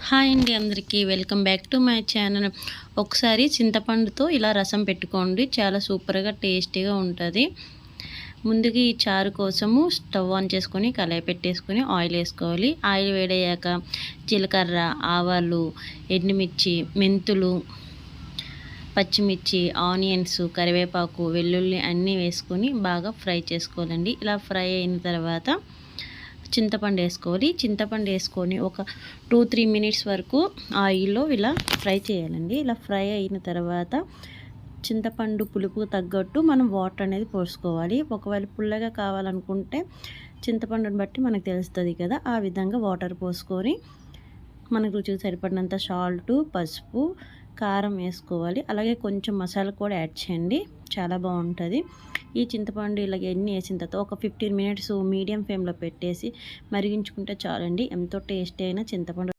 Hi అండి అందరికీ welcome back to my channel. ఒకసారి చింతపండుతో ఇలా రసం పెట్టుకోండి, చాలా సూపర్గా టేస్టీగా ఉంటుంది. ముందుగా ఈ చారు కోసము స్టవ్ ఆన్ చేసుకొని కళాయి పెట్టేసుకొని ఆయిల్ వేసుకోవాలి. ఆయిల్ వేడయ్యాక జీలకర్ర, ఆవాలు, ఎండుమిర్చి, మెంతులు, పచ్చిమిర్చి, ఆనియన్స్, కరివేపాకు, వెల్లుల్లి అన్నీ వేసుకొని బాగా ఫ్రై చేసుకోవాలండి. ఇలా ఫ్రై అయిన తర్వాత చింతపండు వేసుకోవాలి. చింతపండు వేసుకొని ఒక 2-3 మినిట్స్ వరకు ఆయిల్లో ఇలా ఫ్రై చేయాలండి. ఇలా ఫ్రై అయిన తర్వాత చింతపండు పులుపుకు తగ్గట్టు మనం వాటర్ అనేది పోసుకోవాలి. ఒకవేళ పుల్లగా కావాలనుకుంటే చింతపండుని బట్టి మనకు తెలుస్తుంది కదా, ఆ విధంగా వాటర్ పోసుకొని మనకు రుచికి సరిపడినంత సాల్టు, పసుపు, కారం వేసుకోవాలి. అలాగే కొంచెం మసాలా కూడా యాడ్ చేయండి, చాలా బాగుంటుంది. ఈ చింతపండు ఇలాగ ఎన్ని వేసిన తర్వాత ఒక 15 మినిట్స్ మీడియం ఫ్లేమ్లో పెట్టేసి మరిగించుకుంటే చాలండి. ఎంతో టేస్టీ అయిన చింతపండు